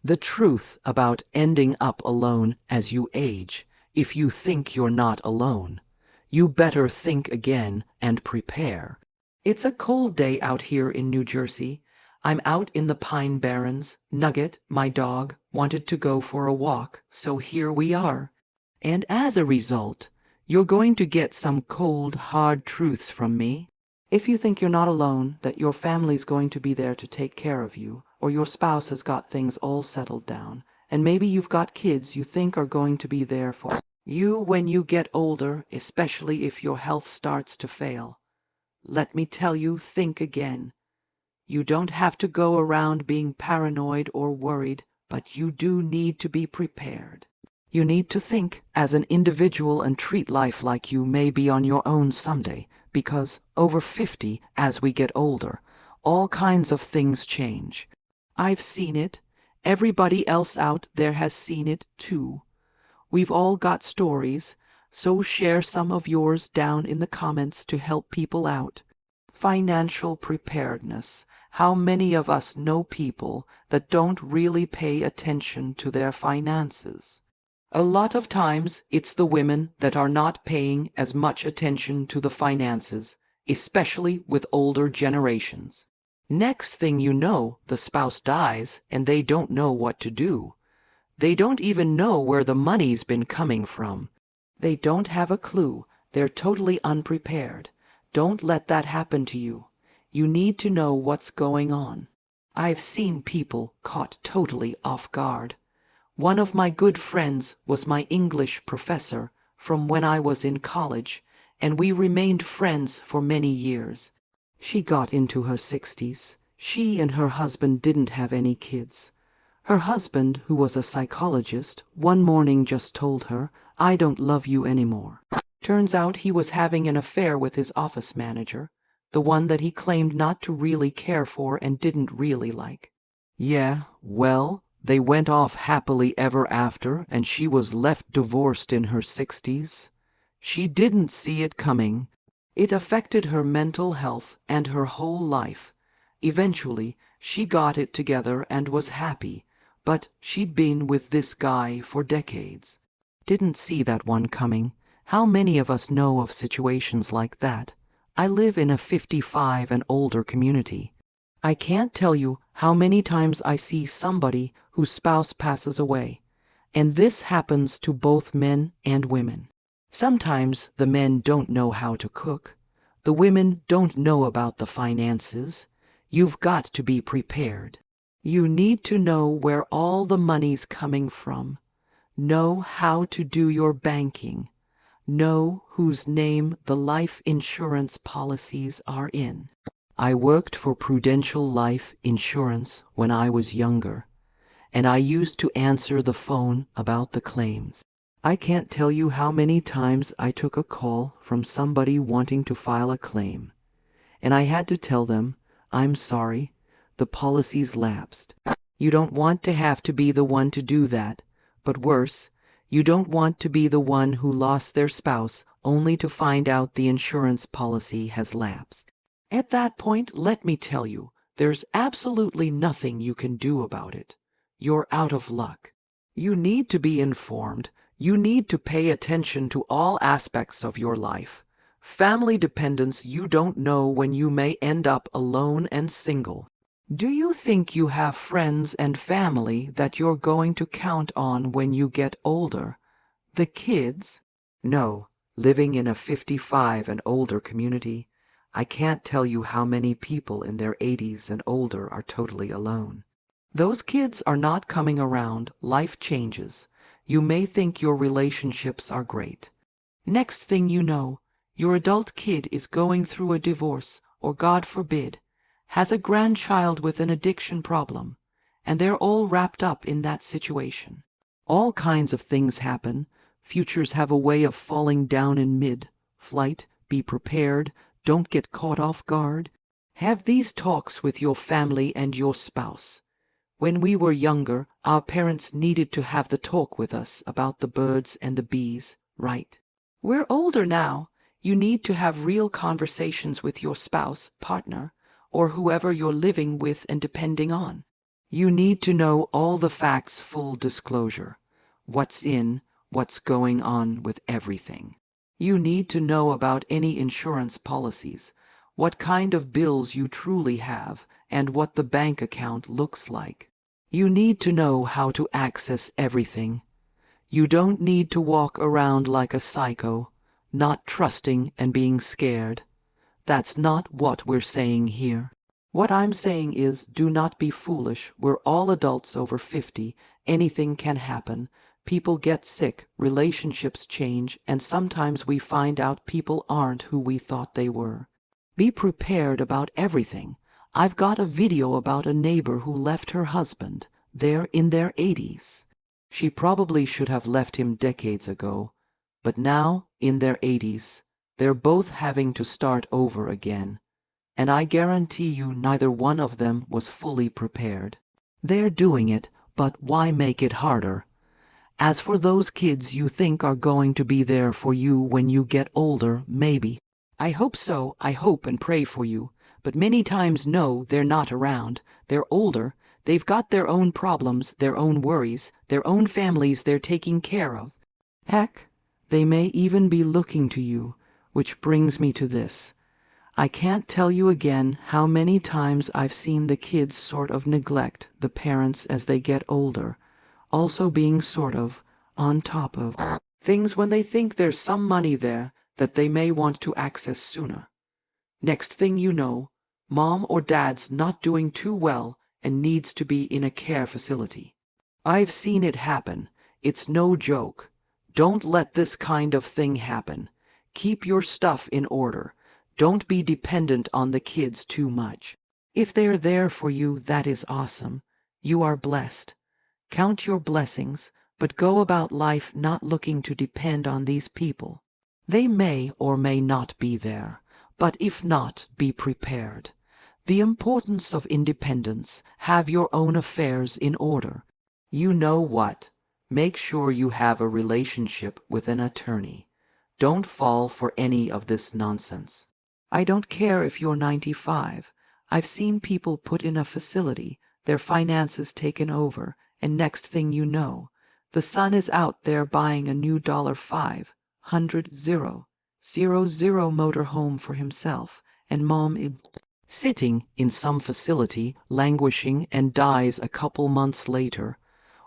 The truth about ending up alone as you age. If you think you're not alone, you better think again and prepare. It's a cold day out here in New Jersey. I'm out in the Pine Barrens. Nugget, my dog, wanted to go for a walk, so here we are. And as a result, you're going to get some cold, hard truths from me. If you think you're not alone, that your family's going to be there to take care of you, or your spouse has got things all settled down, and maybe you've got kids you think are going to be there for you when you get older, especially if your health starts to fail. Let me tell you, think again. You don't have to go around being paranoid or worried, but you do need to be prepared. You need to think as an individual and treat life like you may be on your own someday, because over 50, as we get older, all kinds of things change. I've seen it. Everybody else out there has seen it too. We've all got stories, so share some of yours down in the comments to help people out. Financial preparedness. How many of us know people that don't really pay attention to their finances? A lot of times it's the women that are not paying as much attention to the finances, especially with older generations. Next thing you know, the spouse dies and they don't know what to do. They don't even know where the money's been coming from. They don't have a clue. They're totally unprepared. Don't let that happen to you. You need to know what's going on. I've seen people caught totally off guard. One of my good friends was my English professor from when I was in college, and we remained friends for many years. She got into her 60s. She and her husband didn't have any kids. Her husband, who was a psychologist, one morning just told her, "I don't love you anymore." Turns out he was having an affair with his office manager, the one that he claimed not to really care for and didn't really like. Yeah, well, they went off happily ever after, and she was left divorced in her 60s. She didn't see it coming. It affected her mental health and her whole life. Eventually, she got it together and was happy, but she'd been with this guy for decades. Didn't see that one coming. How many of us know of situations like that? I live in a 55 and older community. I can't tell you how many times I see somebody whose spouse passes away, and this happens to both men and women. Sometimes the men don't know how to cook. The women don't know about the finances. You've got to be prepared. You need to know where all the money's coming from. Know how to do your banking. Know whose name the life insurance policies are in. I worked for Prudential Life Insurance when I was younger, and I used to answer the phone about the claims. I can't tell you how many times I took a call from somebody wanting to file a claim, and I had to tell them, "I'm sorry, the policy's lapsed." You don't want to have to be the one to do that, but worse, you don't want to be the one who lost their spouse only to find out the insurance policy has lapsed. At that point, let me tell you, there's absolutely nothing you can do about it. You're out of luck. You need to be informed. You need to pay attention to all aspects of your life. Family dependence, you don't know when you may end up alone and single. Do you think you have friends and family that you're going to count on when you get older? The kids? No, living in a 55 and older community, I can't tell you how many people in their 80s and older are totally alone. Those kids are not coming around. Life changes. You may think your relationships are great. Next thing you know, your adult kid is going through a divorce, or God forbid, has a grandchild with an addiction problem, and they're all wrapped up in that situation. All kinds of things happen. Futures have a way of falling down in mid-flight. Be prepared. Don't get caught off guard. Have these talks with your family and your spouse. When we were younger, our parents needed to have the talk with us about the birds and the bees, right? We're older now. You need to have real conversations with your spouse, partner, or whoever you're living with and depending on. You need to know all the facts, full disclosure. What's in, what's going on with everything. You need to know about any insurance policies, what kind of bills you truly have, and what the bank account looks like. You need to know how to access everything. You don't need to walk around like a psycho, not trusting and being scared. That's not what we're saying here. What I'm saying is, do not be foolish. We're all adults over 50. Anything can happen. People get sick, relationships change, and sometimes we find out people aren't who we thought they were. Be prepared about everything. I've got a video about a neighbor who left her husband. They're in their 80s. She probably should have left him decades ago, but now, in their 80s, they're both having to start over again. And I guarantee you neither one of them was fully prepared. They're doing it, but why make it harder? As for those kids you think are going to be there for you when you get older, maybe. I hope so, I hope and pray for you. But many times no, they're not around. They're older. They've got their own problems, their own worries, their own families they're taking care of. Heck, they may even be looking to you, which brings me to this. I can't tell you again how many times I've seen the kids sort of neglect the parents as they get older, also being sort of on top of things when they think there's some money there that they may want to access sooner. Next thing you know, mom or dad's not doing too well and needs to be in a care facility. I've seen it happen. It's no joke. Don't let this kind of thing happen. Keep your stuff in order. Don't be dependent on the kids too much. If they're there for you, that is awesome. You are blessed. Count your blessings, but go about life not looking to depend on these people. They may or may not be there, but if not, be prepared. The importance of independence. Have your own affairs in order. You know what? Make sure you have a relationship with an attorney. Don't fall for any of this nonsense. I don't care if you're 95. I've seen people put in a facility, their finances taken over, and next thing you know, the son is out there buying a new $500,000 motorhome for himself, and mom is sitting in some facility, languishing, and dies a couple months later.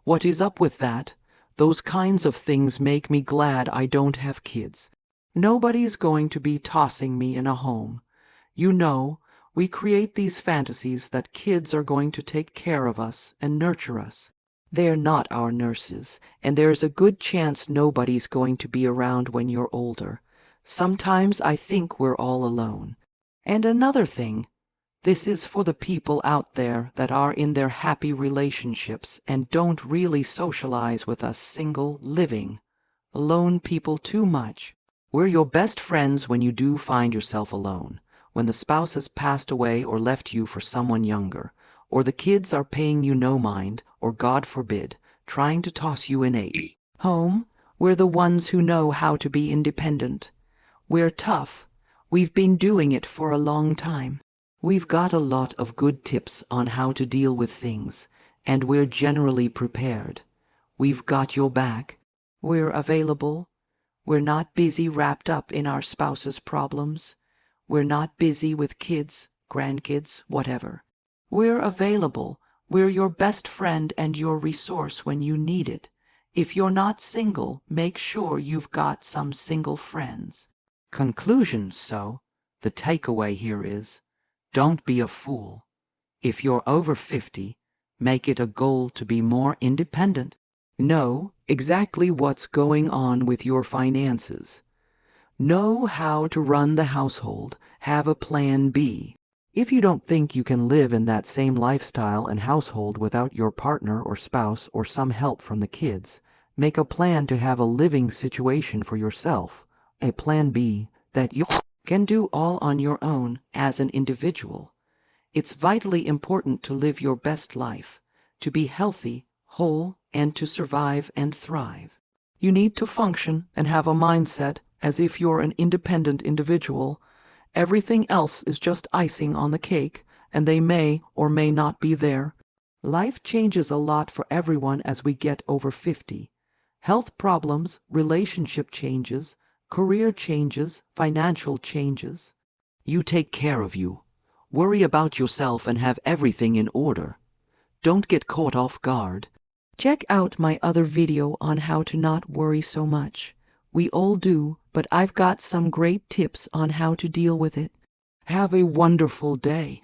What is up with that? Those kinds of things make me glad I don't have kids. Nobody's going to be tossing me in a home. You know, we create these fantasies that kids are going to take care of us and nurture us. They're not our nurses, and there's a good chance nobody's going to be around when you're older. Sometimes I think we're all alone. And another thing, this is for the people out there that are in their happy relationships and don't really socialize with us single, living, alone people too much. We're your best friends when you do find yourself alone, when the spouse has passed away or left you for someone younger, or the kids are paying you no mind, or God forbid, trying to toss you in a home. We're the ones who know how to be independent. We're tough. We've been doing it for a long time. We've got a lot of good tips on how to deal with things, and we're generally prepared. We've got your back. We're available. We're not busy wrapped up in our spouse's problems. We're not busy with kids, grandkids, whatever. We're available. We're your best friend and your resource when you need it. If you're not single, make sure you've got some single friends. Conclusion, so, the takeaway here is, don't be a fool. If you're over 50, make it a goal to be more independent. Know exactly what's going on with your finances. Know how to run the household. Have a plan B. If you don't think you can live in that same lifestyle and household without your partner or spouse or some help from the kids, make a plan to have a living situation for yourself. A plan B that you can do all on your own as an individual. It's vitally important to live your best life, to be healthy, whole, and to survive and thrive. You need to function and have a mindset as if you're an independent individual. Everything else is just icing on the cake, and they may or may not be there. Life changes a lot for everyone as we get over 50. Health problems, relationship changes, career changes, financial changes. You take care of you. Worry about yourself and have everything in order. Don't get caught off guard. Check out my other video on how to not worry so much. We all do, but I've got some great tips on how to deal with it. Have a wonderful day.